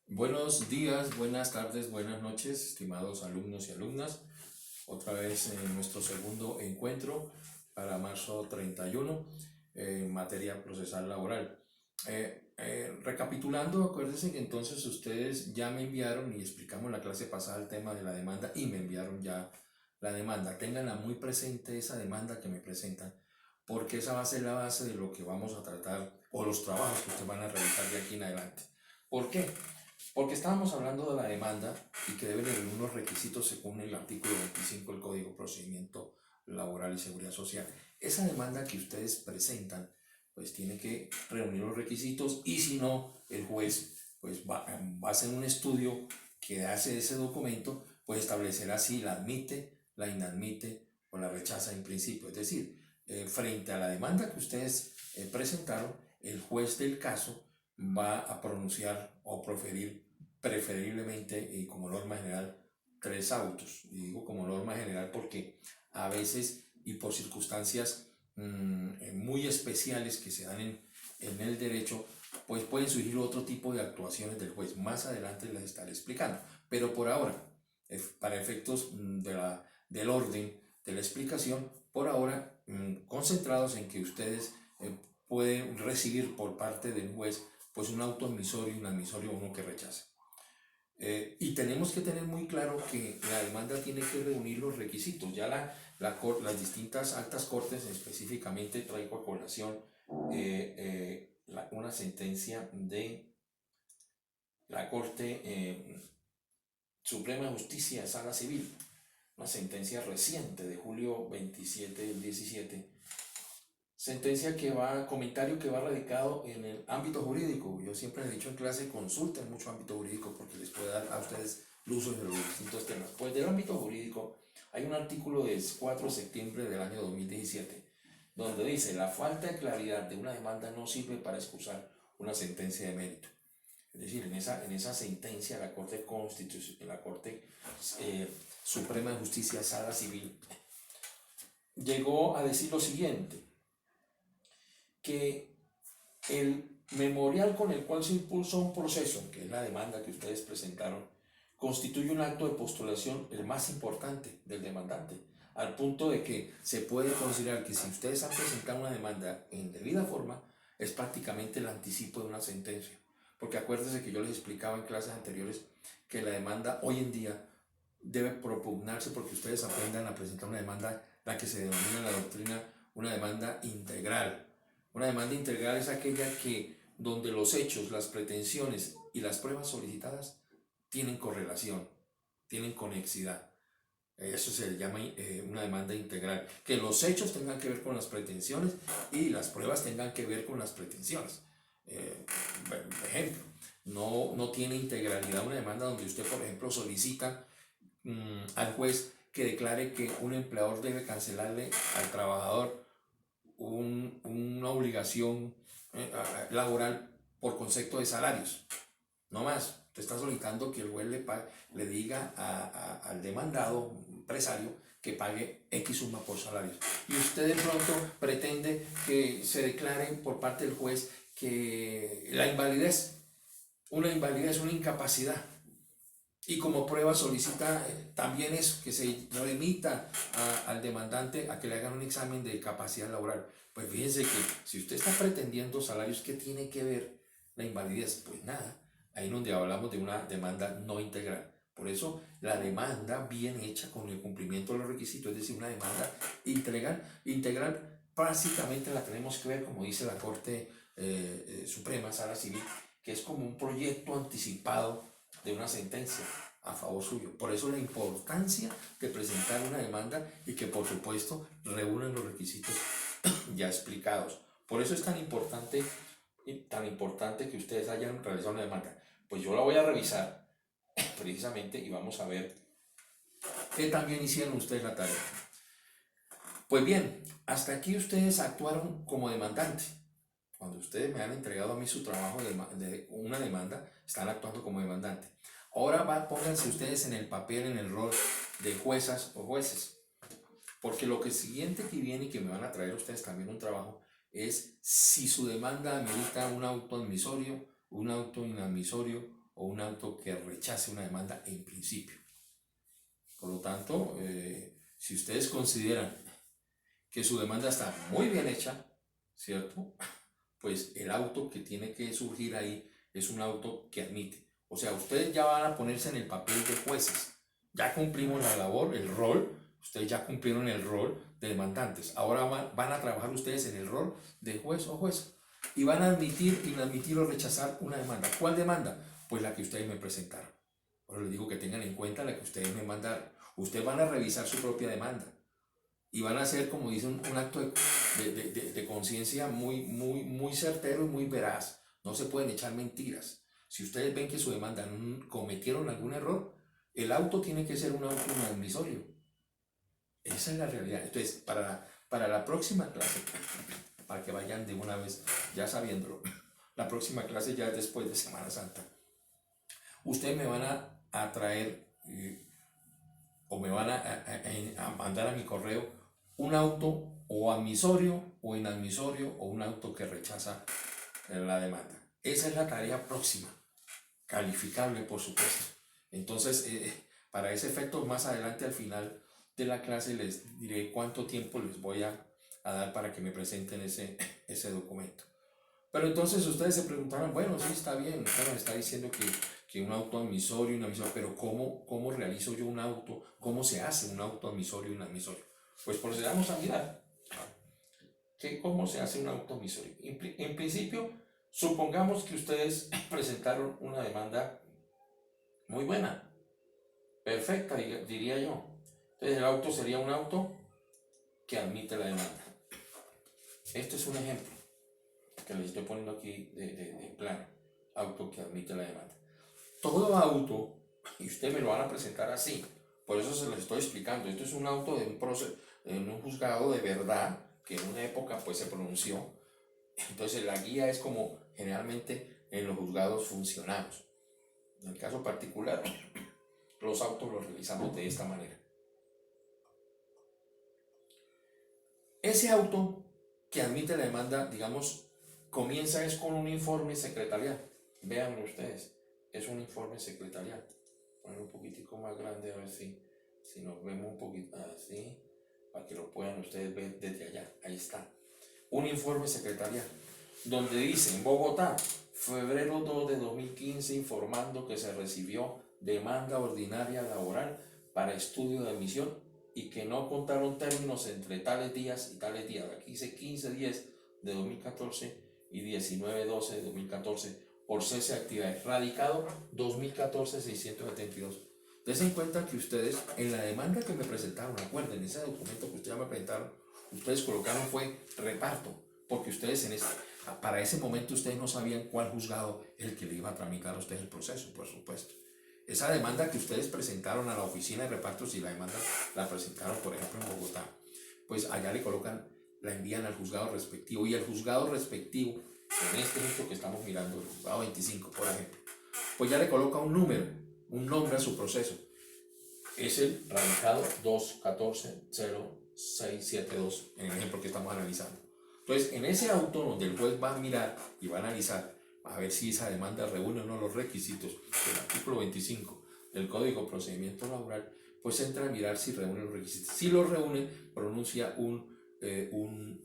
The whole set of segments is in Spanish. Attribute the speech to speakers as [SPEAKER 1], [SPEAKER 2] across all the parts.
[SPEAKER 1] Buenos días, buenas tardes, buenas noches, estimados alumnos y alumnas. Otra vez en nuestro segundo encuentro para marzo 31 en materia procesal laboral. Recapitulando, acuérdense que entonces ustedes ya me enviaron y explicamos en la clase pasada el tema de la demanda y me enviaron ya la demanda. Ténganla muy presente esa demanda que me presentan, porque esa va a ser la base de lo que vamos a tratar o los trabajos que ustedes van a realizar de aquí en adelante. ¿Por qué? Porque estábamos hablando de la demanda y que deben haber unos requisitos según el artículo 25 del Código de Procedimiento Laboral y Seguridad Social. Esa demanda que ustedes presentan, pues tiene que reunir los requisitos y si no, el juez pues va a hacer un estudio que hace ese documento, pues establecerá si la admite, la inadmite o la rechaza en principio. Es decir, frente a la demanda que ustedes presentaron, el juez del caso va a pronunciar o proferir preferiblemente y como norma general 3 autos. Y digo como norma general porque a veces y por circunstancias muy especiales que se dan en el derecho, pues pueden surgir otro tipo de actuaciones del juez. Más adelante les estaré explicando. Pero por ahora, para efectos del orden de la explicación, por ahora concentrados en que ustedes pueden recibir por parte del juez pues un auto admisorio y un admisorio uno que rechaza. Y tenemos que tener muy claro que la demanda tiene que reunir los requisitos. Ya las distintas altas cortes, específicamente traigo a colación una sentencia de la Corte Suprema de Justicia de Sala Civil, una sentencia reciente de julio 27 del 17. Sentencia comentario que va radicado en el ámbito jurídico. Yo siempre he dicho en clase, consulten mucho ámbito jurídico porque les puede dar a ustedes luz de los distintos temas. Pues del ámbito jurídico hay un artículo del 4 de septiembre del año 2017 donde dice: la falta de claridad de una demanda no sirve para excusar una sentencia de mérito. Es decir, en esa sentencia la Corte Suprema de Justicia Sala Civil llegó a decir lo siguiente: que el memorial con el cual se impulsa un proceso, que es la demanda que ustedes presentaron, constituye un acto de postulación el más importante del demandante, al punto de que se puede considerar que si ustedes han presentado una demanda en debida forma, es prácticamente el anticipo de una sentencia. Porque acuérdense que yo les explicaba en clases anteriores que la demanda hoy en día debe propugnarse porque ustedes aprendan a presentar una demanda, la que se denomina en la doctrina una demanda integral. Una demanda integral es aquella que donde los hechos, las pretensiones y las pruebas solicitadas tienen correlación, tienen conexidad. Eso se le llama una demanda integral. Que los hechos tengan que ver con las pretensiones y las pruebas tengan que ver con las pretensiones. Por ejemplo, no tiene integralidad una demanda donde usted, por ejemplo, solicita al juez que declare que un empleador debe cancelarle al trabajador una obligación laboral por concepto de salarios. No más, te está solicitando que el juez le diga al demandado empresario que pague X suma por salarios. Y usted de pronto pretende que se declare por parte del juez que la invalidez, una incapacidad, y como prueba solicita también eso, que se remita al demandante a que le hagan un examen de capacidad laboral. Pues fíjense que si usted está pretendiendo salarios, ¿qué tiene que ver la invalidez? Pues nada, ahí es donde hablamos de una demanda no integral. Por eso la demanda bien hecha con el cumplimiento de los requisitos, es decir, una demanda integral básicamente la tenemos que ver, como dice la Corte Suprema, Sala Civil, que es como un proyecto anticipado de una sentencia a favor suyo. Por eso la importancia de presentar una demanda y que por supuesto reúnen los requisitos ya explicados. Por eso es tan importante que ustedes hayan realizado una demanda. Pues yo la voy a revisar precisamente y vamos a ver qué también hicieron ustedes la tarea. Pues bien, hasta aquí ustedes actuaron como demandante. Cuando ustedes me han entregado a mí su trabajo de una demanda, están actuando como demandante. Ahora pónganse ustedes en el papel, en el rol de juezas o jueces. Porque lo que siguiente que viene y que me van a traer ustedes también un trabajo es si su demanda amerita un auto admisorio, un auto inadmisorio o un auto que rechace una demanda en principio. Por lo tanto, si ustedes consideran que su demanda está muy bien hecha, ¿cierto? Pues el auto que tiene que surgir ahí es un auto que admite. O sea, ustedes ya van a ponerse en el papel de jueces. Ya cumplimos la labor, el rol, ustedes ya cumplieron el rol de demandantes. Ahora van a trabajar ustedes en el rol de juez o jueza. Y van a admitir, inadmitir o rechazar una demanda. ¿Cuál demanda? Pues la que ustedes me presentaron. Ahora les digo que tengan en cuenta la que ustedes me mandaron. Ustedes van a revisar su propia demanda y van a hacer, como dice, un acto de conciencia muy certero y muy veraz. No se pueden echar mentiras. Si ustedes ven que su demanda cometieron algún error, el auto tiene que ser un auto inadmisorio. Esa es la realidad. Entonces, para la próxima clase, para que vayan de una vez ya sabiéndolo, la próxima clase ya es después de Semana Santa. Ustedes me van a traer o me van a mandar a mi correo un auto o admisorio o inadmisorio o un auto que rechaza la demanda. Esa es la tarea próxima, calificable por supuesto. Entonces, para ese efecto, más adelante al final de la clase les diré cuánto tiempo les voy a dar para que me presenten ese documento. Pero entonces ustedes se preguntarán, bueno, sí, está bien, claro, me está diciendo que un auto admisorio y inadmisorio, pero ¿cómo realizo yo un auto? ¿Cómo se hace un auto admisorio y inadmisorio? Pues procedamos a mirar cómo se hace un auto admisorio. En principio, supongamos que ustedes presentaron una demanda muy buena, perfecta, diría yo. Entonces el auto sería un auto que admite la demanda. Este es un ejemplo que les estoy poniendo aquí de plano. Auto que admite la demanda. Todo auto, y ustedes me lo van a presentar así, por eso se los estoy explicando. Esto es un auto de un proceso, en un juzgado de verdad, que en una época pues se pronunció. Entonces la guía es como generalmente en los juzgados funcionamos. En el caso particular, los autos los realizamos de esta manera. Ese auto que admite la demanda, digamos, comienza es con un informe secretarial. Véanlo ustedes, es un informe secretarial. Poner un poquitico más grande a ver si nos vemos un poquito así, para que lo puedan ustedes ver desde allá. Ahí está. Un informe secretarial, donde dice en Bogotá, febrero 2 de 2015, informando que se recibió demanda ordinaria laboral para estudio de admisión y que no contaron términos entre tales días y tales días. Aquí dice 15-10 de 2014 y 19-12 de 2014 por cese de actividades. Radicado 2014-672. Dense en cuenta que ustedes en la demanda que me presentaron, acuerden, ese documento que ustedes me presentaron, ustedes colocaron fue reparto, porque ustedes para ese momento ustedes no sabían cuál juzgado el que le iba a tramitar a ustedes el proceso, por supuesto. Esa demanda que ustedes presentaron a la oficina de repartos, y la demanda la presentaron, por ejemplo, en Bogotá, pues allá le colocan, la envían al juzgado respectivo, y el juzgado respectivo, en este ejemplo que estamos mirando, el juzgado 25, por ejemplo, pues ya le coloca un número, un nombre a su proceso. Es el radicado 214-0672, en el ejemplo que estamos analizando. Entonces, en ese auto donde el juez va a mirar y va a analizar a ver si esa demanda reúne o no los requisitos del artículo 25 del Código de Procedimiento Laboral, pues entra a mirar si reúne los requisitos. Si los reúne, pronuncia un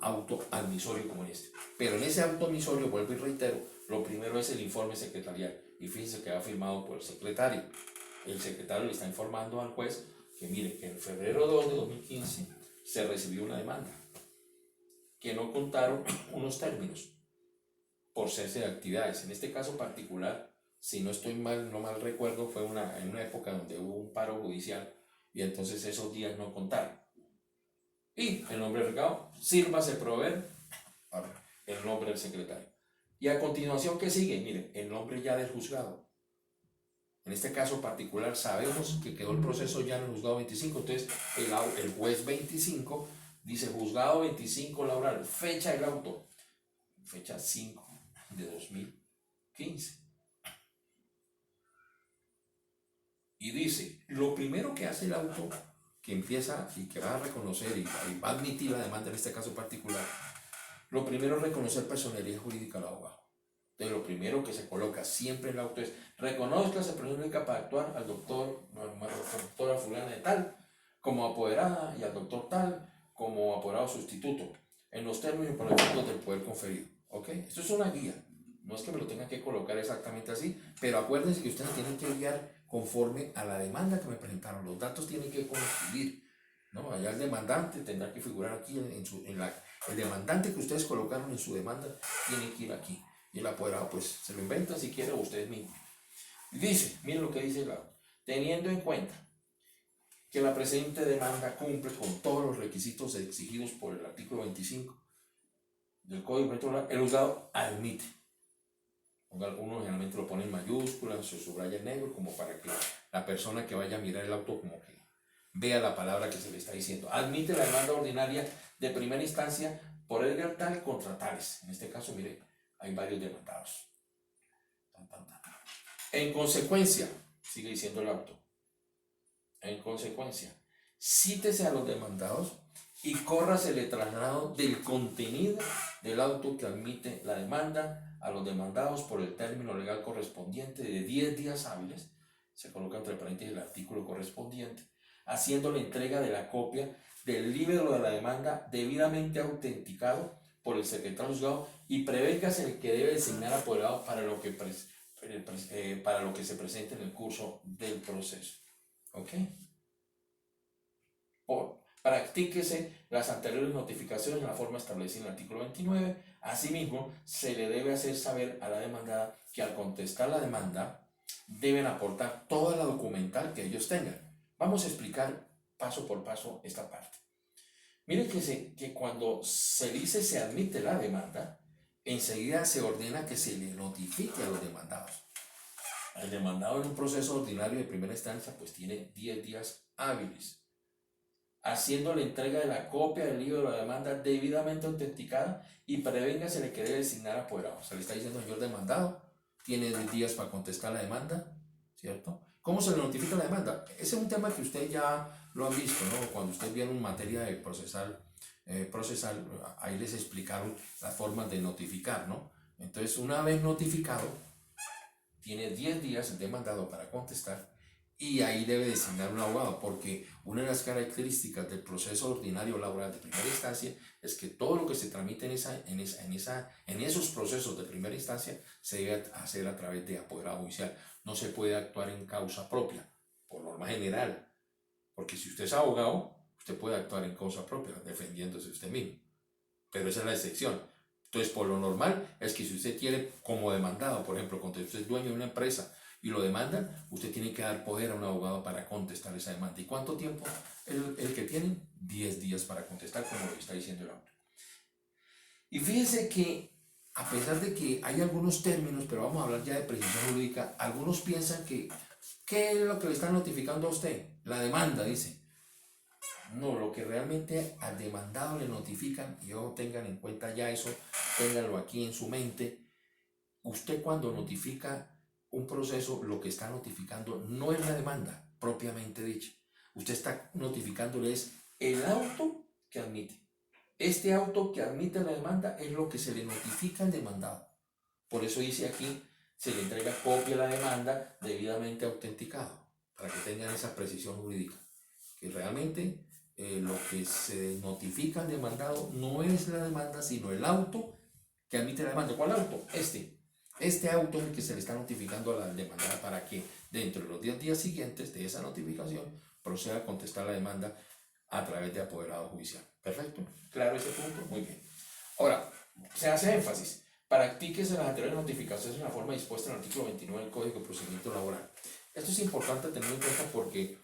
[SPEAKER 1] auto admisorio como este. Pero en ese auto admisorio, vuelvo y reitero, lo primero es el informe secretarial. Y fíjense que va firmado por el secretario. El secretario le está informando al juez que mire, que en febrero 2 de 2015 se recibió una demanda, que no contaron unos términos por cese de actividades. En este caso particular, si no estoy no mal recuerdo, fue en una época donde hubo un paro judicial y entonces esos días no contaron. Y el nombre del recado, sírvase proveer el nombre del secretario. Y a continuación, ¿qué sigue? Miren, el nombre ya del juzgado. En este caso particular sabemos que quedó el proceso ya en el juzgado 25, entonces el juez 25 dice juzgado 25 laboral, fecha del auto, fecha 5 de 2015. Y dice, lo primero que hace el auto, que empieza y que va a reconocer y va a admitir la demanda en este caso particular, lo primero es reconocer personería jurídica al abogado. Entonces, lo primero que se coloca siempre en el auto es: reconozca la persona jurídica para actuar al doctora fulana de tal como apoderada y al doctor tal como apoderado sustituto en los términos y por efectos del poder conferido. ¿Ok? Esto es una guía. No es que me lo tenga que colocar exactamente así, pero acuérdense que ustedes tienen que guiar conforme a la demanda que me presentaron. Los datos tienen que coincidir, ¿no? Allá el demandante tendrá que figurar aquí el demandante que ustedes colocaron en su demanda tiene que ir aquí. Y el apoderado pues se lo inventa si quiere o ustedes mismos. Dice, miren lo que dice el auto: teniendo en cuenta que la presente demanda cumple con todos los requisitos exigidos por el artículo 25 del Código Electoral, el juzgado admite. Algunos generalmente lo ponen en mayúsculas, se subraya en negro, como para que la persona que vaya a mirar el auto como que vea la palabra que se le está diciendo. Admite la demanda ordinaria de primera instancia por Edgar tal contra tales. En este caso, mire, hay varios demandados. En consecuencia, sigue diciendo el auto, en consecuencia, cítese a los demandados y córrase el traslado del contenido del auto que admite la demanda a los demandados por el término legal correspondiente de 10 días hábiles, se coloca entre paréntesis el artículo correspondiente, haciendo la entrega de la copia del libro de la demanda debidamente autenticado por el secretario juzgado, y prevéngase el que debe designar apoderado para lo que se presente en el curso del proceso. ¿Ok? Practíquese las anteriores notificaciones en la forma establecida en el artículo 29. Asimismo, se le debe hacer saber a la demandada que al contestar la demanda deben aportar toda la documental que ellos tengan. Vamos a explicar paso por paso esta parte. Miren que cuando se dice se admite la demanda, enseguida se ordena que se le notifique a los demandados. El demandado en un proceso ordinario de primera instancia pues tiene 10 días hábiles, haciendo la entrega de la copia del libro de la demanda debidamente autenticada, y prevéngase el que debe designar apoderado. Se le está diciendo: señor demandado, tiene 10 días para contestar la demanda, ¿cierto? ¿Cómo se le notifica la demanda? Ese es un tema que ustedes ya lo han visto, ¿no? Cuando ustedes vieron materia de procesal, ahí les explicaron las formas de notificar, ¿no? Entonces, una vez notificado, tiene 10 días el demandado para contestar, y ahí debe designar un abogado, porque una de las características del proceso ordinario laboral de primera instancia es que todo lo que se tramite en esos procesos de primera instancia se debe hacer a través de apoderado judicial. No se puede actuar en causa propia, por norma general, porque si usted es abogado, usted puede actuar en causa propia, defendiéndose usted mismo, pero esa es la excepción. Entonces, por lo normal es que si usted quiere como demandado, por ejemplo, cuando usted es dueño de una empresa y lo demandan, usted tiene que dar poder a un abogado para contestar esa demanda. ¿Y cuánto tiempo? El que tiene 10 días para contestar, como lo está diciendo el auto. Y fíjense que, a pesar de que hay algunos términos, pero vamos a hablar ya de precisión jurídica, algunos piensan que, ¿qué es lo que le están notificando a usted? La demanda, dice. No, lo que realmente al demandado le notifican, y tengan en cuenta ya eso, ténganlo aquí en su mente. Usted, cuando notifica un proceso, lo que está notificando no es la demanda propiamente dicha. Usted está notificándole es el auto que admite. Este auto que admite la demanda es lo que se le notifica al demandado. Por eso dice aquí: se le entrega copia de la demanda debidamente autenticado, para que tengan esa precisión jurídica, que realmente lo que se notifica al demandado no es la demanda, sino el auto que admite la demanda. ¿Cuál auto? Este auto es el que se le está notificando a la demandada, para que dentro de los 10 días siguientes de esa notificación proceda a contestar la demanda a través de apoderado judicial. ¿Perfecto? ¿Claro ese punto? Muy bien. Ahora, se hace énfasis: practíquese las anteriores notificaciones en la forma dispuesta en el artículo 29 del Código de Procedimiento Laboral. Esto es importante tenerlo en cuenta, porque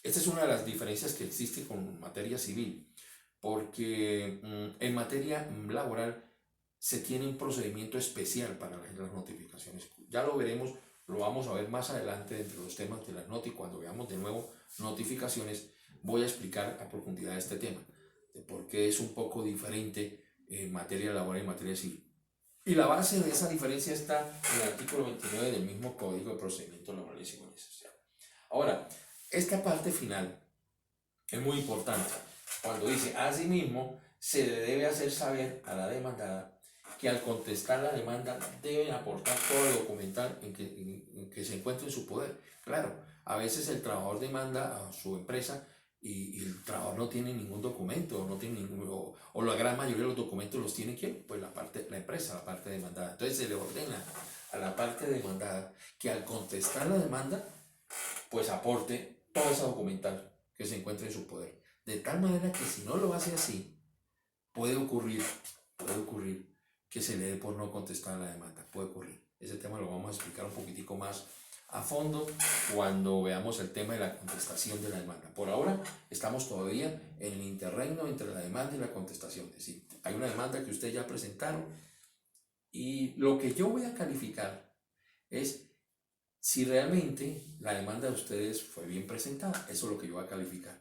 [SPEAKER 1] esta es una de las diferencias que existe con materia civil, porque en materia laboral se tiene un procedimiento especial para las notificaciones. Ya lo veremos, lo vamos a ver más adelante entre los temas de las notas. Cuando veamos de nuevo notificaciones, voy a explicar a profundidad este tema, de por qué es un poco diferente en materia laboral y materia civil. Y la base de esa diferencia está en el artículo 29 del mismo Código de Procedimientos Laborales y Civiles. Ahora, esta parte final es muy importante, cuando dice: asimismo, se le debe hacer saber a la demandada que al contestar la demanda deben aportar todo lo documental en que se encuentre en su poder. Claro, a veces el trabajador demanda a su empresa y el trabajador no tiene ningún documento, no tiene o la gran mayoría de los documentos los tiene ¿quién? Pues la empresa, la parte demandada. Entonces se le ordena a la parte demandada que al contestar la demanda, pues aporte toda esa documental que se encuentre en su poder. De tal manera que si no lo hace así, puede ocurrir que se le dé por no contestar la demanda, puede ocurrir. Ese tema lo vamos a explicar un poquitico más a fondo cuando veamos el tema de la contestación de la demanda. Por ahora estamos todavía en el interregno entre la demanda y la contestación. Es decir, hay una demanda que ustedes ya presentaron y lo que yo voy a calificar es si realmente la demanda de ustedes fue bien presentada. Eso es lo que yo voy a calificar.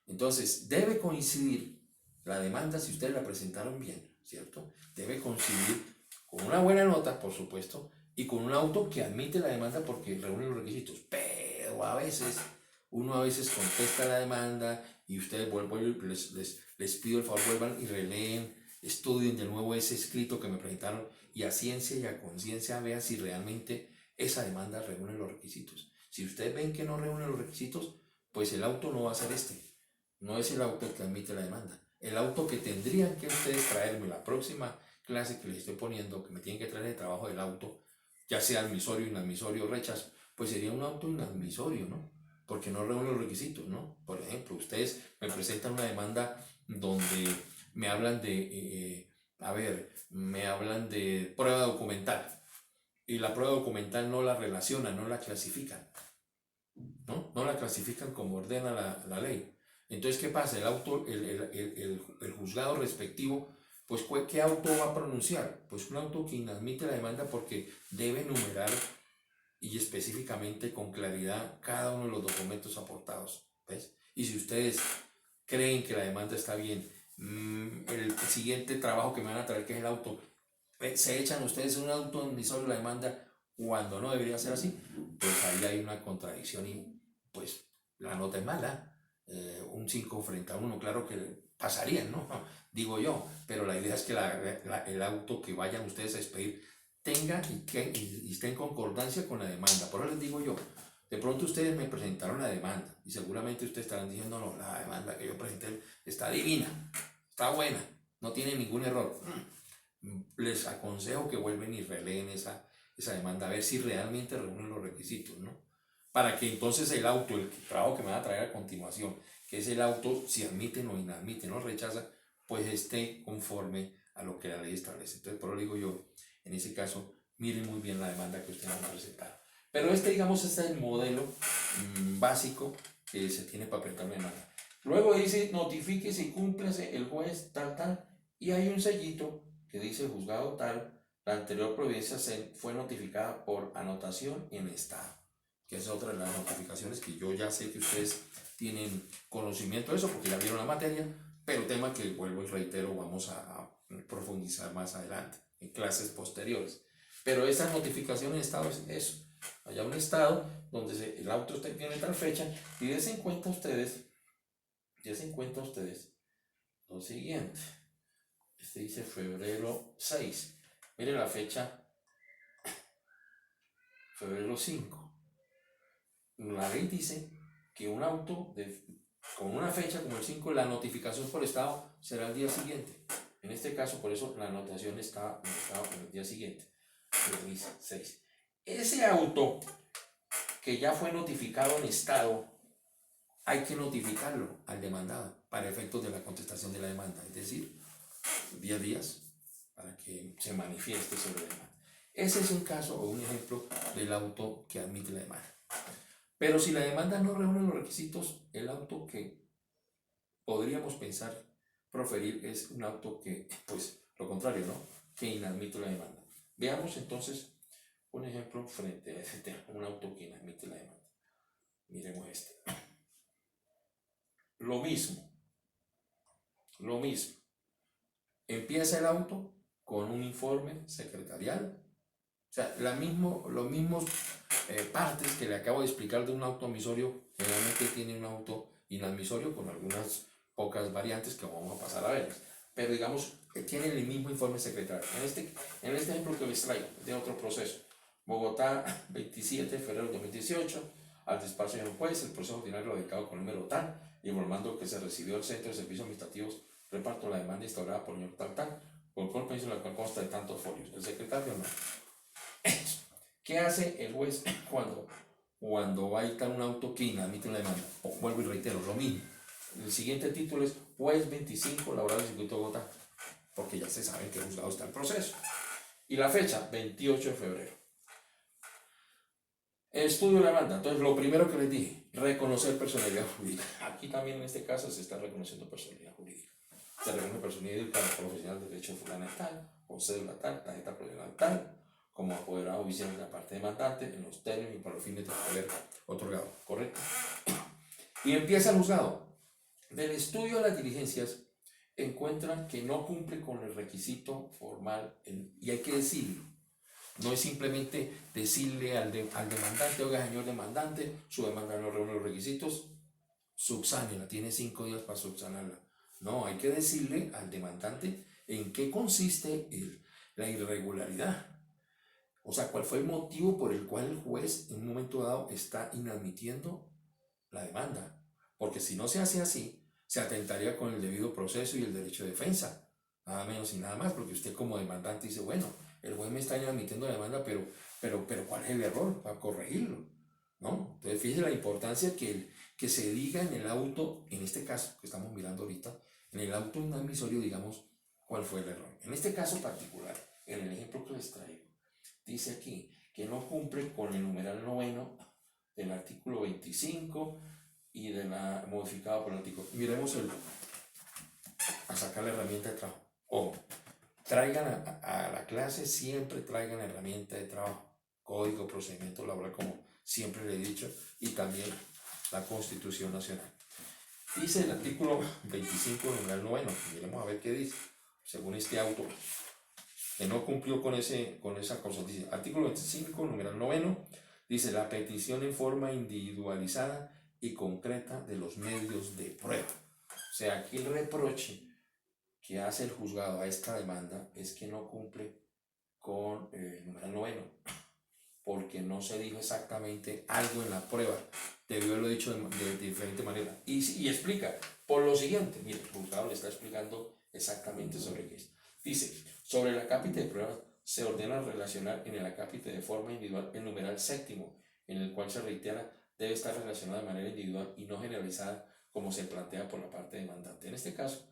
[SPEAKER 1] Entonces, debe coincidir la demanda, si ustedes la presentaron bien, ¿cierto? Debe coincidir con una buena nota, por supuesto, y con un auto que admite la demanda porque reúne los requisitos. Pero uno a veces contesta la demanda y ustedes les pido el favor, vuelvan y releen, estudien de nuevo ese escrito que me presentaron y a ciencia y a conciencia vean si realmente esa demanda reúne los requisitos. Si ustedes ven que no reúne los requisitos, pues el auto no va a ser no es el auto que admite la demanda. El auto que tendrían que ustedes traerme la próxima clase que les estoy poniendo, que me tienen que traer el trabajo del auto, ya sea admisorio, inadmisorio, rechazo, pues sería un auto inadmisorio, ¿no? Porque no reúne los requisitos, ¿no? Por ejemplo, ustedes me presentan una demanda donde me hablan me hablan de prueba documental y la prueba documental no la relacionan, no la clasifican, ¿no? No la clasifican como ordena la ley. Entonces, ¿qué pasa? El juzgado respectivo, pues, ¿qué auto va a pronunciar? Pues un auto que inadmite la demanda porque debe enumerar y específicamente con claridad cada uno de los documentos aportados, ¿ves? Y si ustedes creen que la demanda está bien, el siguiente trabajo que me van a traer, que es el auto, se echan ustedes un auto admisorio la demanda cuando no debería ser así, pues ahí hay una contradicción y pues la nota es mala. Un 5 frente a 1, claro que pasarían, ¿no? Digo yo, pero la idea es que el auto que vayan ustedes a expedir tenga y esté en concordancia con la demanda. Por eso les digo yo, de pronto ustedes me presentaron la demanda y seguramente ustedes estarán diciendo, no, la demanda que yo presenté está divina, está buena, no tiene ningún error. Les aconsejo que vuelven y releen esa demanda a ver si realmente reúnen los requisitos, ¿no? Para que entonces el auto, el trabajo que me va a traer a continuación, que es el auto, si admiten o inadmiten o rechaza, pues esté conforme a lo que la ley establece. Entonces, por eso digo yo, en ese caso, miren muy bien la demanda que ustedes van a presentar. Pero digamos, este es el modelo básico que se tiene para presentar una demanda. Luego dice, notifíquese y cúmplase el juez tal, y hay un sellito que dice juzgado tal, la anterior providencia fue notificada por anotación en estado, que es otra de las notificaciones que yo ya sé que ustedes tienen conocimiento de eso porque ya vieron la materia, pero tema que vuelvo y reitero, vamos a profundizar más adelante en clases posteriores. Pero esa notificación en estado es eso, haya un estado donde el auto tiene tal fecha y dense en cuenta ustedes lo siguiente. Este dice febrero 6. Mire la fecha, febrero 5. La ley dice que un auto con una fecha como el 5, la notificación por estado será el día siguiente. En este caso, por eso la anotación está en el día siguiente. Le dice 6. Ese auto que ya fue notificado en estado, hay que notificarlo al demandado para efectos de la contestación de la demanda. Es decir, 10 días para que se manifieste sobre la demanda. Ese es un caso o un ejemplo del auto que admite la demanda. Pero si la demanda no reúne los requisitos, el auto que podríamos pensar proferir es un auto que, pues, lo contrario, ¿no? Que inadmite la demanda. Veamos entonces un ejemplo frente a ese tema, un auto que inadmite la demanda. Miremos este. Lo mismo. Empieza el auto con un informe secretarial. O sea, los mismos partes que le acabo de explicar de un auto admisorio, generalmente tiene un auto inadmisorio con algunas pocas variantes que vamos a pasar a ver. pero digamos que tienen el mismo informe secretario. En este ejemplo que les traigo, de otro proceso, Bogotá, 27 de febrero de 2018, al despacho del juez, el proceso ordinario radicado con número tal, informando que se recibió el Centro de Servicios Administrativos, reparto la demanda instaurada por el señor tal, por el permiso en la cual consta de tantos folios. El secretario no. ¿Qué hace el juez cuando va a dictar un auto que inadmite una demanda? Vuelvo y reitero, lo mismo. El siguiente título es juez 25, laboral del circuito de Bogotá, porque ya se sabe que el juzgado está en proceso. Y la fecha, 28 de febrero. Estudio de la demanda. Entonces, lo primero que les dije, reconocer personalidad jurídica. Aquí también en este caso se está reconociendo personalidad jurídica. Se reconoce personalidad jurídica profesional de derecho fulana tal, con cédula tal, tarjeta profesional tal, como apoderado oficial de la parte demandante, en los términos y para los fines de poder otorgado. ¿Correcto? Y empieza el juzgado. Del estudio de las diligencias, encuentran que no cumple con el requisito formal, y hay que decirlo. No es simplemente decirle al demandante, oiga, señor demandante, su demanda no reúne los requisitos, subsánela, tiene 5 días para subsanarla. No, hay que decirle al demandante en qué consiste la irregularidad. O sea, cuál fue el motivo por el cual el juez en un momento dado está inadmitiendo la demanda. Porque si no se hace así, se atentaría con el debido proceso y el derecho de defensa. Nada menos y nada más, porque usted como demandante dice, bueno, el juez me está inadmitiendo la demanda, pero ¿cuál es el error para corregirlo? ¿No? Entonces, fíjese la importancia que se diga en el auto, en este caso que estamos mirando ahorita, en el auto inadmisorio, digamos, cuál fue el error. En este caso particular, en el ejemplo que les traigo, dice aquí que no cumple con el numeral noveno del artículo 25 y de la modificada por el artículo. Miremos a sacar la herramienta de trabajo. Ojo, traigan a la clase, siempre traigan herramienta de trabajo, código, procedimiento laboral, como siempre le he dicho, y también la Constitución Nacional. Dice el artículo 25, numeral noveno, miremos a ver qué dice, según este autor, que no cumplió con esa cosa. Dice, artículo 25, numeral noveno, dice, la petición en forma individualizada y concreta de los medios de prueba. O sea, aquí el reproche que hace el juzgado a esta demanda es que no cumple con el numeral noveno, porque no se dijo exactamente algo en la prueba, debió haberlo dicho de diferente manera. Y explica, por lo siguiente, mire, el juzgado le está explicando exactamente sobre qué es. Dice, sobre el acápite de pruebas se ordena relacionar en el acápite de forma individual el numeral séptimo, en el cual se reitera debe estar relacionado de manera individual y no generalizada como se plantea por la parte demandante. En este caso,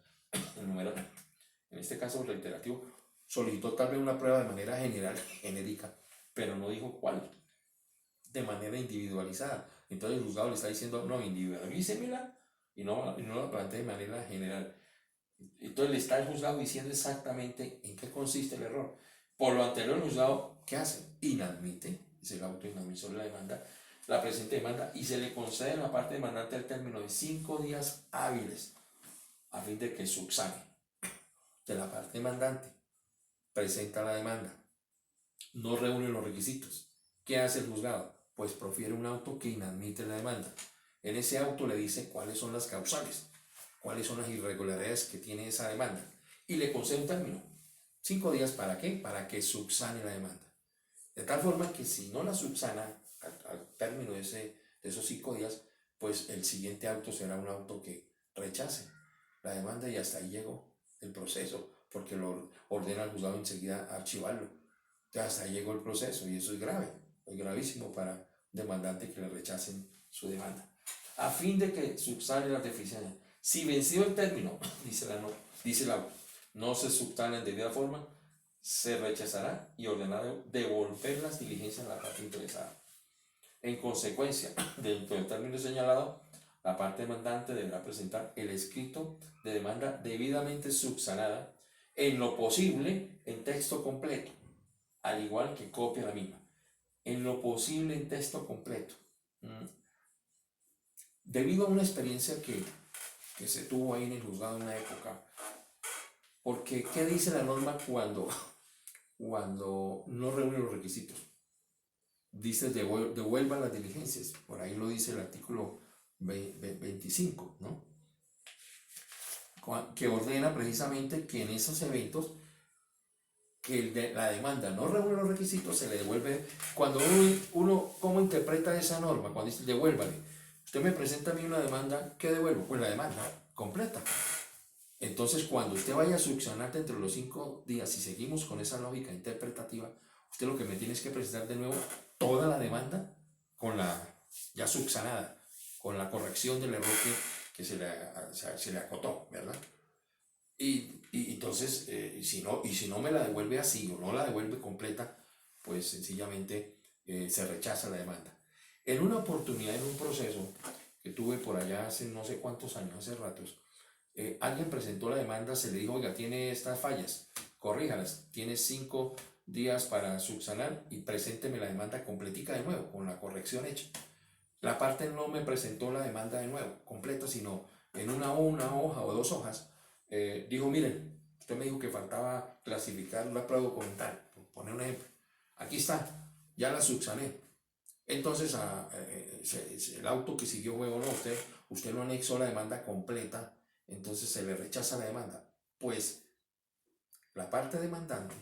[SPEAKER 1] el numeral, en este caso reiterativo, solicitó tal vez una prueba de manera general, genérica, pero no dijo cuál, de manera individualizada. Entonces el juzgado le está diciendo, no, individualícemela y no la plantee de manera general. Entonces le está el juzgado diciendo exactamente en qué consiste el error. Por lo anterior, el juzgado, ¿qué hace? Inadmite, es el auto inadmisor de la demanda, la presente demanda, y se le concede a la parte demandante el término de 5 días hábiles a fin de que subsane. De la parte demandante presenta la demanda, no reúne los requisitos. ¿Qué hace el juzgado? Pues profiere un auto que inadmite la demanda. En ese auto le dice cuáles son las causales, cuáles son las irregularidades que tiene esa demanda, y le concede un término. 5 días, ¿para qué? Para que subsane la demanda. De tal forma que si no la subsana al término de esos 5 días, pues el siguiente auto será un auto que rechace la demanda y hasta ahí llegó el proceso, porque lo ordena el juzgado enseguida archivarlo. Entonces hasta ahí llegó el proceso y eso es grave, es gravísimo para un demandante que le rechacen su demanda. A fin de que subsane las deficiencias. Si vencido el término, dice el auto, no se subsana en debida forma, se rechazará y ordenará devolver las diligencias a la parte interesada. En consecuencia, dentro del término señalado, la parte demandante deberá presentar el escrito de demanda debidamente subsanada, en lo posible en texto completo, al igual que copia la misma. En lo posible en texto completo. Debido a una experiencia que se tuvo ahí en el juzgado en una época, porque ¿qué dice la norma cuando no reúne los requisitos? Dice devuelvan las diligencias, por ahí lo dice el artículo 25, ¿no? que ordena precisamente que en esos eventos que la demanda no reúne los requisitos, se le devuelve. Cuando uno ¿cómo interpreta esa norma? Cuando dice devuélvale, usted me presenta a mí una demanda, ¿qué devuelvo? Pues la demanda completa. Entonces, cuando usted vaya a subsanar dentro de los 5 días, y seguimos con esa lógica interpretativa, usted lo que me tiene es que presentar de nuevo toda la demanda con la ya subsanada, con la corrección del error que se le acotó, ¿verdad? Y entonces, si no me la devuelve así o no la devuelve completa, pues sencillamente se rechaza la demanda. En una oportunidad, en un proceso que tuve por allá hace no sé cuántos años, hace ratos, alguien presentó la demanda, se le dijo, oiga, tiene estas fallas, corríjalas, tiene 5 días para subsanar y presénteme la demanda completica de nuevo, con la corrección hecha. La parte no me presentó la demanda de nuevo, completa, sino en una hoja o 2 hojas, dijo, miren, usted me dijo que faltaba clasificar la prueba documental, por poner un ejemplo, aquí está, ya la subsané. Entonces, el auto que siguió fue, no, usted no anexó la demanda completa, entonces se le rechaza la demanda. Pues la parte demandante,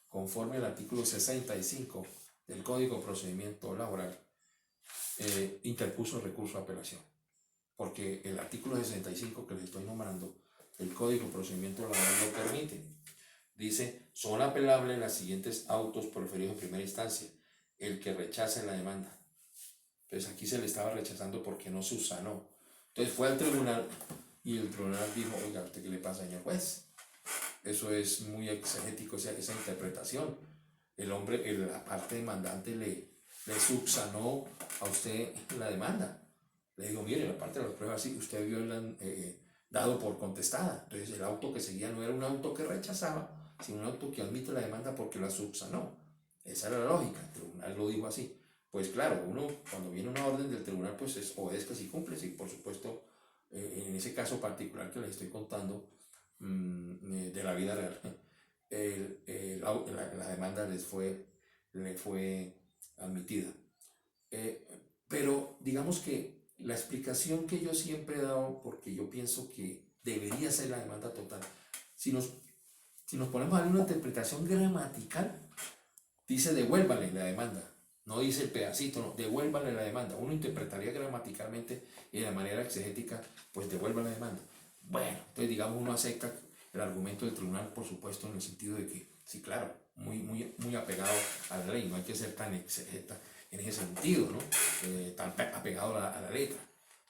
[SPEAKER 1] conforme al artículo 65 del Código de Procedimiento Laboral, interpuso el recurso de apelación, porque el artículo 65 que les estoy nombrando, el Código de Procedimiento Laboral lo permite. Dice, son apelables las siguientes autos proferidos en primera instancia, el que rechace la demanda. Entonces aquí se le estaba rechazando porque no subsanó. Entonces fue al tribunal y el tribunal dijo, oiga, ¿usted qué le pasa, señor juez? Eso es muy exegético, esa interpretación. La parte demandante le subsanó a usted la demanda. Le digo, mire, la parte de las pruebas sí, usted vio dado por contestada. Entonces el auto que seguía no era un auto que rechazaba, sino un auto que admite la demanda porque la subsanó. Esa era la lógica, el tribunal lo dijo así. Pues claro, uno cuando viene una orden del tribunal, pues obedezca si cumple, y por supuesto, en ese caso particular que les estoy contando, de la vida real, la demanda le fue admitida. Pero digamos que la explicación que yo siempre he dado, porque yo pienso que debería ser la demanda total, si nos ponemos a dar una interpretación gramatical, dice devuélvale la demanda, no dice el pedacito, no, devuélvale la demanda. Uno interpretaría gramaticalmente y de manera exegética, pues devuelva la demanda. Bueno, entonces digamos uno acepta el argumento del tribunal, por supuesto, en el sentido de que, sí, claro, muy apegado a la ley, no hay que ser tan exegeta en ese sentido, ¿no? Tan apegado a la letra,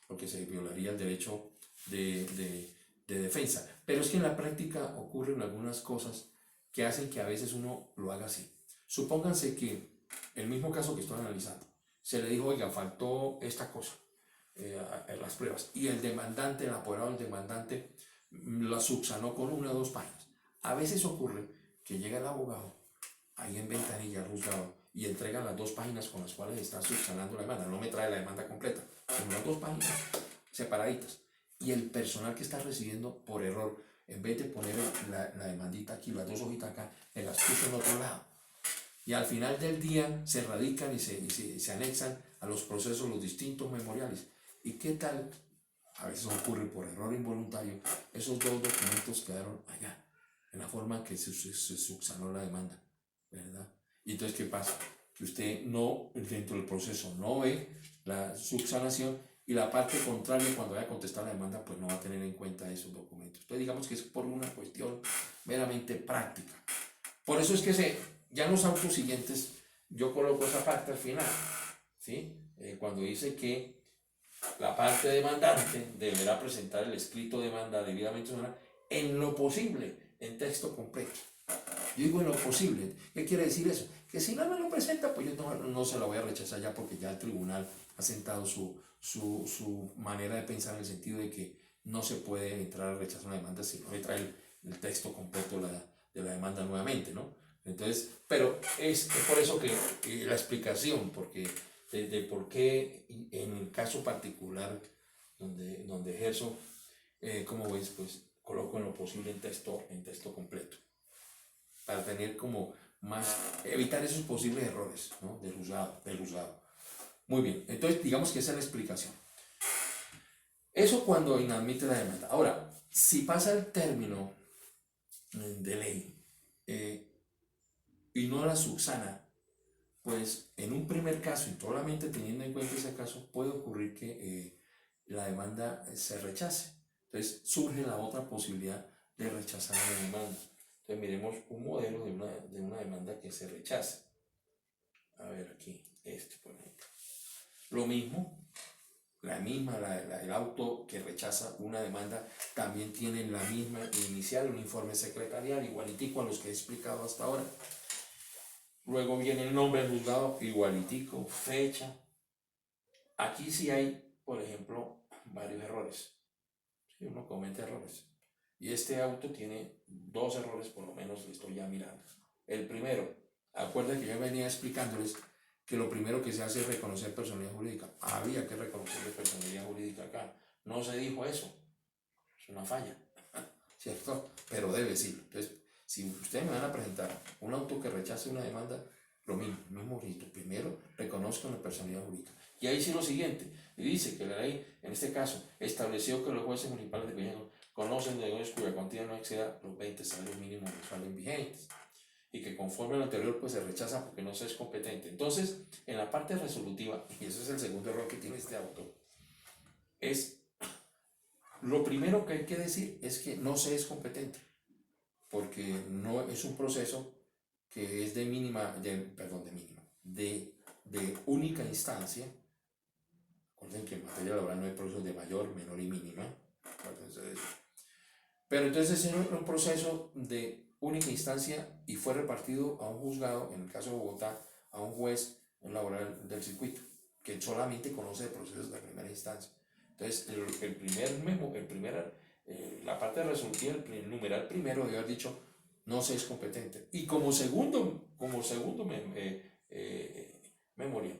[SPEAKER 1] porque se violaría el derecho de defensa. Pero es que en la práctica ocurren algunas cosas que hacen que a veces uno lo haga así. Supónganse que el mismo caso que estoy analizando, se le dijo, oiga, faltó esta cosa en las pruebas, y el demandante, el apoderado del demandante, la subsanó con 1 o 2 páginas. A veces ocurre que llega el abogado ahí en ventanilla al juzgado y entrega las 2 páginas con las cuales está subsanando la demanda. No me trae la demanda completa, sino las 2 páginas separaditas. Y el personal que está recibiendo por error, en vez de poner la demandita aquí, las 2 hojitas acá, me las puso en otro lado. Y al final del día se radican y se anexan a los procesos los distintos memoriales. ¿Y qué tal? A veces ocurre por error involuntario, esos 2 documentos quedaron allá, en la forma que se subsanó la demanda, ¿verdad? Y entonces, ¿qué pasa? Que usted no, dentro del proceso, no ve la subsanación, y la parte contraria, cuando vaya a contestar la demanda, pues no va a tener en cuenta esos documentos. Entonces, digamos que es por una cuestión meramente práctica. Por eso es que ya en los autos siguientes, yo coloco esa parte al final, ¿sí? Cuando dice que la parte demandante deberá presentar el escrito de demanda debidamente sonora en lo posible, en texto completo. Yo digo en lo posible. ¿Qué quiere decir eso? Que si no me lo presenta, pues yo no se la voy a rechazar ya, porque ya el tribunal ha sentado su manera de pensar, en el sentido de que no se puede entrar a rechazar una demanda si no le trae el texto completo de la demanda nuevamente, ¿no? Entonces, pero es por eso que la explicación, porque de por qué en el caso particular donde ejerzo, como ves, pues coloco en lo posible en texto completo, para tener como más, evitar esos posibles errores, ¿no? del juzgado. Muy bien, entonces digamos que esa es la explicación. Eso cuando inadmite la demanda. Ahora, Si pasa el término de ley y no la subsana, pues en un primer caso, y solamente teniendo en cuenta ese caso, puede ocurrir que la demanda se rechace. Entonces surge la otra posibilidad de rechazar la demanda. Entonces miremos un modelo de una demanda que se rechace. A ver aquí, por ejemplo. Lo mismo, el auto que rechaza una demanda también tiene la misma inicial, un informe secretarial, igualitico a los que he explicado hasta ahora. Luego viene el nombre del juzgado, igualitico, fecha. Aquí sí hay, por ejemplo, varios errores. ¿Sí? Uno comete errores. Y este auto tiene 2 errores, por lo menos, le estoy ya mirando. El primero, acuérdense que yo venía explicándoles que lo primero que se hace es reconocer personalidad jurídica. Había que reconocer personalidad jurídica acá. No se dijo eso. Es una falla, ¿cierto? Pero debe decirlo. Entonces, si ustedes me van a presentar un auto que rechace una demanda, lo mismo rito. Primero, reconozcan la personalidad jurídica. Y ahí sí lo siguiente, y dice que la ley, en este caso, estableció que los jueces municipales de Peña conocen de negocios cuya cuantía no exceda los 20 salarios mínimos mensuales vigentes, y que conforme a lo anterior, pues se rechaza porque no se es competente. Entonces, en la parte resolutiva, y ese es el segundo error que tiene este auto, es lo primero que hay que decir es que no se es competente, porque no es un proceso que es de única instancia. Recuerden que en materia laboral no hay procesos de mayor, menor y mínima. Acuérdense de eso. Pero entonces es un proceso de única instancia y fue repartido a un juzgado, en el caso de Bogotá, a un juez laboral del circuito, que solamente conoce procesos de primera instancia. Entonces, la parte resolutiva, el numeral primero debe haber dicho no se es competente. Y como segundo memoria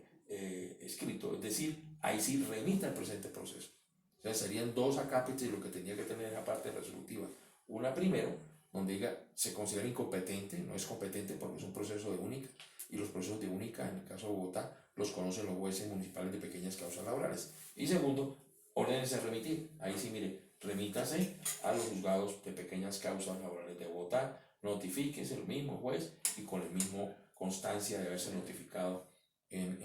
[SPEAKER 1] escrito, es decir, ahí sí remita el presente proceso. O sea, serían 2 acápites lo que tenía que tener en la parte resolutiva. Una primero, donde diga se considera incompetente, no es competente porque es un proceso de única, y los procesos de única, en el caso de Bogotá, los conocen los jueces municipales de pequeñas causas laborales. Y segundo, ordénense a remitir. Ahí sí, mire, remítase a los juzgados de pequeñas causas laborales de Bogotá, notifíquese el mismo juez y con el mismo constancia de haberse notificado en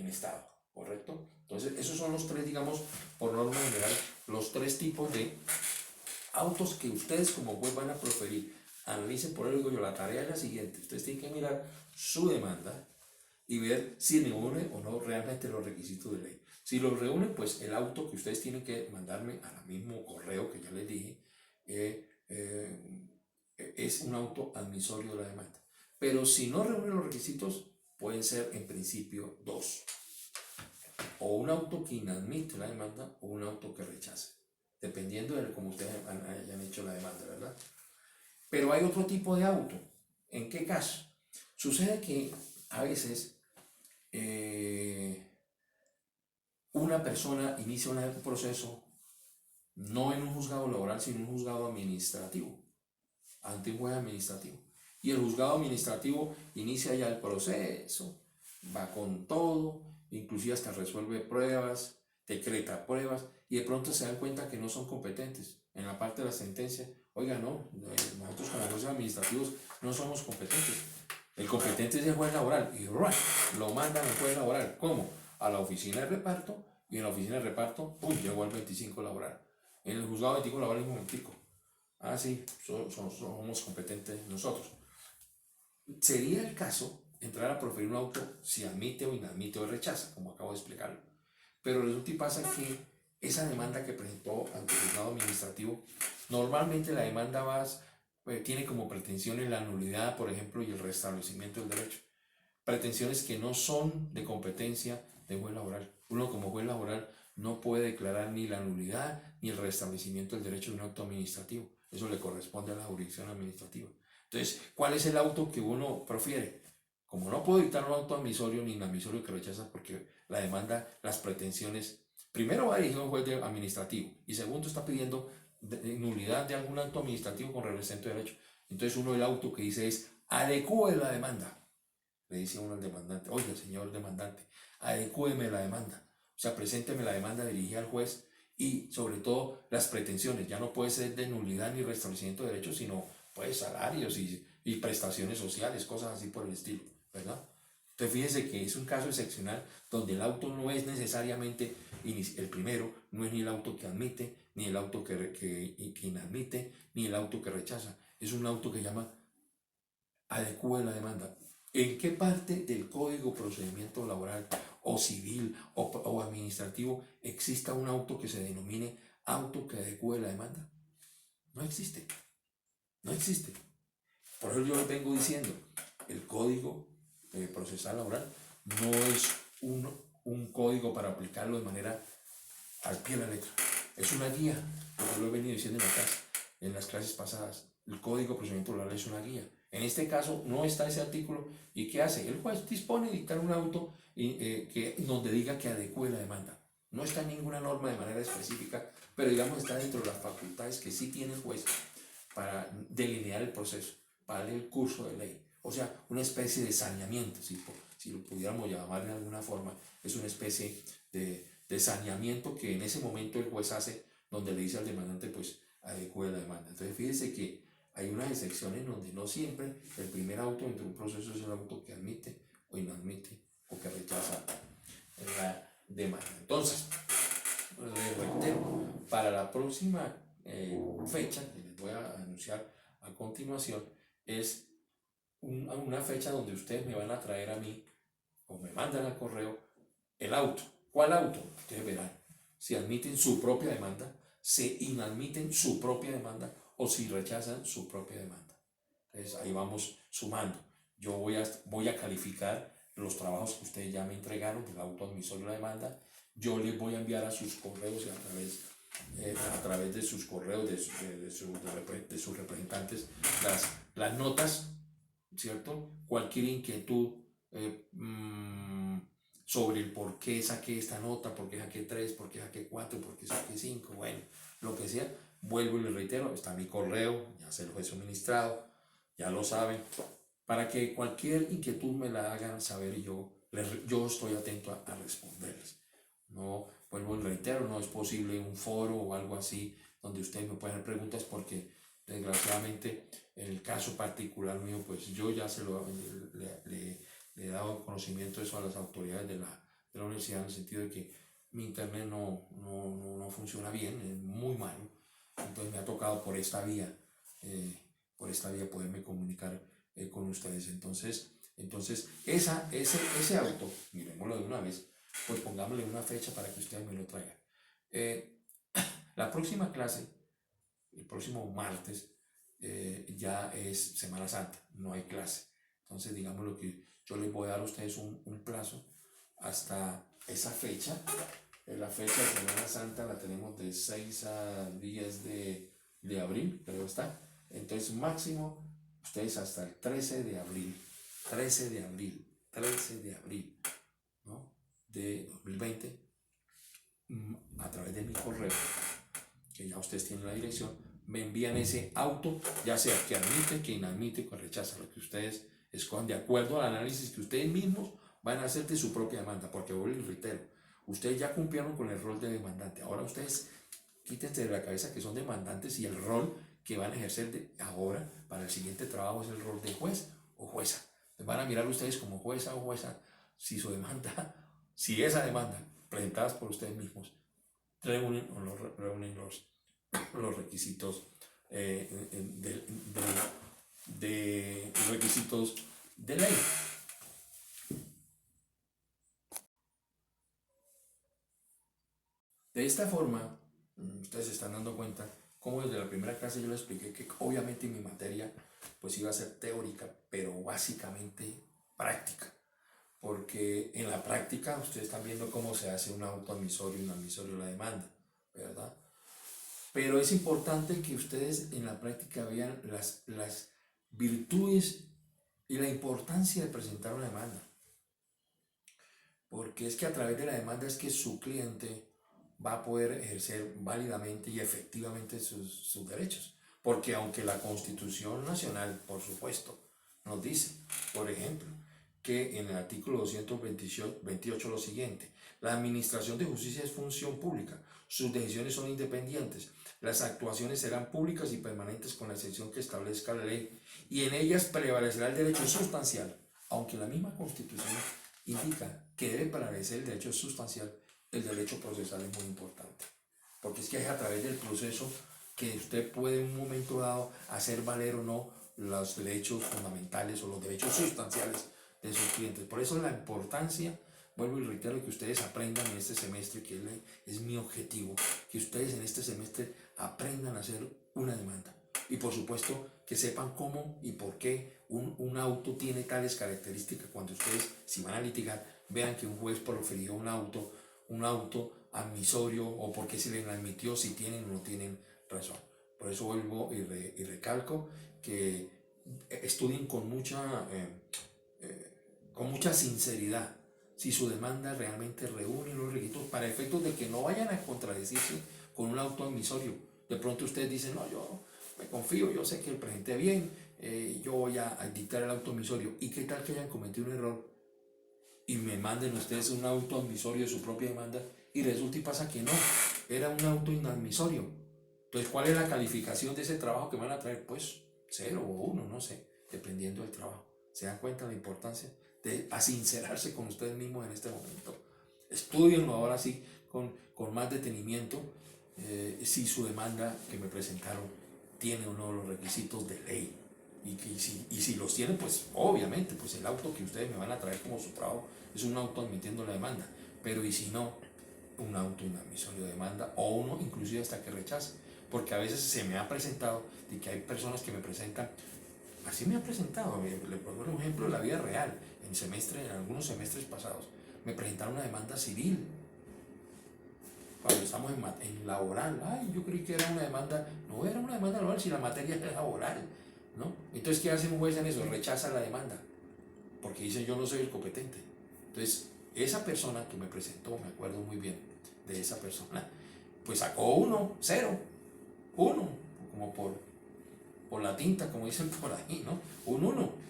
[SPEAKER 1] estado, ¿correcto? Entonces, esos son los 3, digamos, por norma general, los 3 tipos de autos que ustedes como juez van a proferir. Analicen, por eso digo yo, la tarea es la siguiente. Ustedes tienen que mirar su demanda y ver si reúne o no realmente los requisitos de ley. Si los reúne, pues el auto que ustedes tienen que mandarme al mismo correo que ya les dije, es un auto admisorio de la demanda. Pero si no reúne los requisitos, pueden ser en principio 2. O un auto que inadmite la demanda o un auto que rechace, dependiendo de cómo ustedes hayan hecho la demanda, ¿verdad? Pero hay otro tipo de auto. ¿En qué caso? Sucede que a veces una persona inicia un proceso no en un juzgado laboral, sino en un juzgado administrativo, ante un juez administrativo. Y el juzgado administrativo inicia ya el proceso, va con todo, inclusive hasta resuelve pruebas, decreta pruebas, y de pronto se dan cuenta que no son competentes. En la parte de la sentencia, oiga, no, nosotros como jueces administrativos no somos competentes. El competente es el juez laboral, y lo mandan al juez laboral. ¿Cómo? A la oficina de reparto, y en la oficina de reparto, ¡pum!, llegó al 25 laboral. En el juzgado 25 laboral, un momentico. Ah, sí, somos competentes nosotros. Sería el caso entrar a proferir un auto si admite o inadmite o rechaza, como acabo de explicarlo. Pero resulta y pasa que esa demanda que presentó ante el juzgado administrativo, normalmente la demanda tiene como pretensiones la nulidad, por ejemplo, y el restablecimiento del derecho. Pretensiones que no son de competencia de juez laboral. Uno como juez laboral no puede declarar ni la nulidad ni el restablecimiento del derecho de un auto administrativo. Eso le corresponde a la jurisdicción administrativa. Entonces, ¿cuál es el auto que uno prefiere? Como no puedo dictar un auto admisorio ni inadmisorio que rechaza porque la demanda, las pretensiones, primero va dirigido a un juez administrativo y segundo está pidiendo nulidad de algún acto administrativo con revestimiento de derecho. Entonces uno el auto que dice es adecúe la demanda. Le dice uno al demandante, oye señor demandante, adecúeme la demanda. O sea, presénteme la demanda dirigida al juez y sobre todo las pretensiones. Ya no puede ser de nulidad ni restablecimiento de derechos, sino pues salarios y prestaciones sociales, cosas así por el estilo, ¿verdad? Entonces fíjense que es un caso excepcional donde el auto no es necesariamente el primero, no es ni el auto que admite, ni el auto que inadmite, ni el auto que rechaza. Es un auto que llama adecúe la demanda. ¿En qué parte del Código de Procedimiento Laboral o civil o administrativo exista un auto que se denomine auto que adecúe la demanda? No existe, no existe. Por eso yo les vengo diciendo, el Código Procesal Laboral no es un código para aplicarlo de manera al pie de la letra. Es una guía, como lo he venido diciendo en las clases pasadas. El Código de Procedimiento Laboral es una guía. En este caso no está ese artículo. ¿Y qué hace? El juez dispone de dictar un auto donde diga que adecue la demanda. No está en ninguna norma de manera específica, pero digamos está dentro de las facultades que sí tiene el juez para delinear el proceso, para darle el curso de ley. O sea, una especie de saneamiento, si lo pudiéramos llamar de alguna forma, es una especie de saneamiento que en ese momento el juez hace, donde le dice al demandante, pues, adecue la demanda. Entonces, fíjense que hay unas excepciones donde no siempre el primer auto dentro de un proceso es el auto que admite o inadmite o que rechaza la demanda. Entonces, les reitero, para la próxima fecha que les voy a anunciar a continuación, es una fecha donde ustedes me van a traer a mí o me mandan al correo el auto. ¿Cuál auto? Ustedes verán si admiten su propia demanda, si inadmiten su propia demanda o si rechazan su propia demanda. Entonces ahí vamos sumando. Yo voy a calificar los trabajos que ustedes ya me entregaron del auto admisorio de la demanda. Yo les voy a enviar a sus correos y a través de sus correos, de sus representantes, las notas, ¿cierto? Cualquier inquietud sobre el por qué saqué esta nota, por qué saqué 3, por qué saqué 4, por qué saqué 5, bueno, lo que sea, vuelvo y les reitero, está mi correo, ya se los he suministrado, ya lo saben, para que cualquier inquietud me la hagan saber y yo estoy atento a responderles. No, vuelvo y reitero, no es posible un foro o algo así donde ustedes me puedan hacer preguntas porque desgraciadamente en el caso particular mío, pues yo ya le he dado conocimiento de eso a las autoridades de la universidad en el sentido de que mi internet no funciona bien, es muy malo. Entonces me ha tocado por esta vía poderme comunicar con ustedes. Entonces ese auto, miremoslo de una vez, pues pongámosle una fecha para que ustedes me lo traigan. La próxima clase, el próximo martes, ya es Semana Santa, no hay clase. Entonces, digamos lo que yo les voy a dar a ustedes un plazo hasta esa fecha. La fecha de Semana Santa la tenemos de 6 a 10 de abril, creo está. Entonces, máximo, ustedes hasta el 13 de abril, 13 de abril, 13 de abril, ¿no? De 2020, a través de mi correo, que ya ustedes tienen la dirección, me envían ese auto, ya sea que admite, que inadmite, que rechaza, lo que ustedes escojan de acuerdo al análisis que ustedes mismos van a hacer de su propia demanda, porque vuelvo y reitero, ustedes ya cumplieron con el rol de demandante, ahora ustedes quítense de la cabeza que son demandantes y el rol que van a ejercer ahora para el siguiente trabajo es el rol de juez o jueza. Van a mirar ustedes como jueza o jueza si su demanda, si esa demanda presentadas por ustedes mismos reúnen los requisitos de requisitos de ley. De esta forma, ustedes se están dando cuenta cómo desde la primera clase yo les expliqué que obviamente mi materia pues iba a ser teórica, pero básicamente práctica. Porque en la práctica ustedes están viendo cómo se hace un auto admisorio y un admisorio de la demanda, ¿verdad? Pero es importante que ustedes en la práctica vean las virtudes y la importancia de presentar una demanda. Porque es que a través de la demanda es que su cliente va a poder ejercer válidamente y efectivamente sus derechos. Porque aunque la Constitución Nacional, por supuesto, nos dice, por ejemplo, que en el artículo 228 lo siguiente: la administración de justicia es función pública, sus decisiones son independientes, las actuaciones serán públicas y permanentes con la excepción que establezca la ley, y en ellas prevalecerá el derecho sustancial, aunque la misma Constitución indica que debe prevalecer el derecho sustancial, el derecho procesal es muy importante, porque es que es a través del proceso que usted puede en un momento dado hacer valer o no los derechos fundamentales o los derechos sustanciales de sus clientes. Por eso la importancia, vuelvo y reitero, que ustedes aprendan en este semestre, que es mi objetivo, que ustedes en este semestre aprendan a hacer una demanda. Y por supuesto que sepan cómo y por qué un auto tiene tales características. Cuando ustedes, si van a litigar, vean que un juez profirió un auto admisorio, o por qué se les admitió, si tienen o no tienen razón. Por eso vuelvo y recalco que estudien con mucha sinceridad si su demanda realmente reúne los requisitos, para efectos de que no vayan a contradecirse con un auto admisorio. De pronto ustedes dicen: no, yo me confío, yo sé que presenté bien, yo voy a dictar el auto admisorio. ¿Y qué tal que hayan cometido un error y me manden ustedes un auto admisorio de su propia demanda y resulta y pasa que no, era un auto inadmisorio? Entonces, ¿cuál es la calificación de ese trabajo que me van a traer? Pues 0 o 1, no sé, dependiendo del trabajo. ¿Se dan cuenta de la importancia de sincerarse con ustedes mismos en este momento? Estudienlo ahora sí con más detenimiento, si su demanda que me presentaron tiene o no los requisitos de ley. Y si los tienen, pues obviamente, pues el auto que ustedes me van a traer como su trabajo es un auto admitiendo la demanda. Pero y si no, un auto inadmisorio de demanda, o uno inclusive hasta que rechace. Porque a veces se me ha presentado de que hay personas que me presentan, así me ha presentado, le pongo un ejemplo de la vida real, en algunos semestres pasados, me presentaron una demanda civil, cuando estamos en laboral. Ay, yo creí que era una demanda, no era una demanda laboral, si la materia es laboral, ¿no? Entonces, ¿qué hace un juez en eso? Rechaza la demanda, porque dice: yo no soy el competente. Entonces, esa persona que me presentó, me acuerdo muy bien de esa persona, pues sacó 1, 0, 1, como por la tinta, como dicen por ahí, ¿no? Un 1.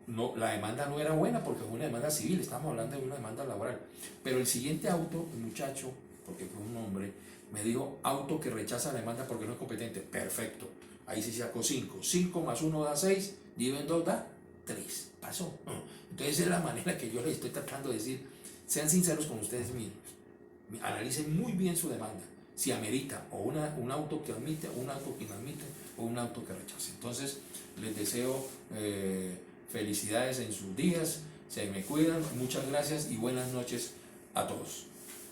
[SPEAKER 1] No, la demanda no era buena porque fue una demanda civil, estamos hablando de una demanda laboral. Pero el siguiente auto, el muchacho, porque fue un hombre, me dijo: auto que rechaza la demanda porque no es competente. Perfecto. Ahí se sacó 5. 5 más 1 da 6, dividido en 2 da 3. Pasó. Entonces es la manera que yo les estoy tratando de decir: sean sinceros con ustedes mismos. Analicen muy bien su demanda, si amerita o un auto que admite, un auto que no admite, o un auto que rechace. Entonces les deseo felicidades en sus días, se me cuidan, muchas gracias y buenas noches a todos.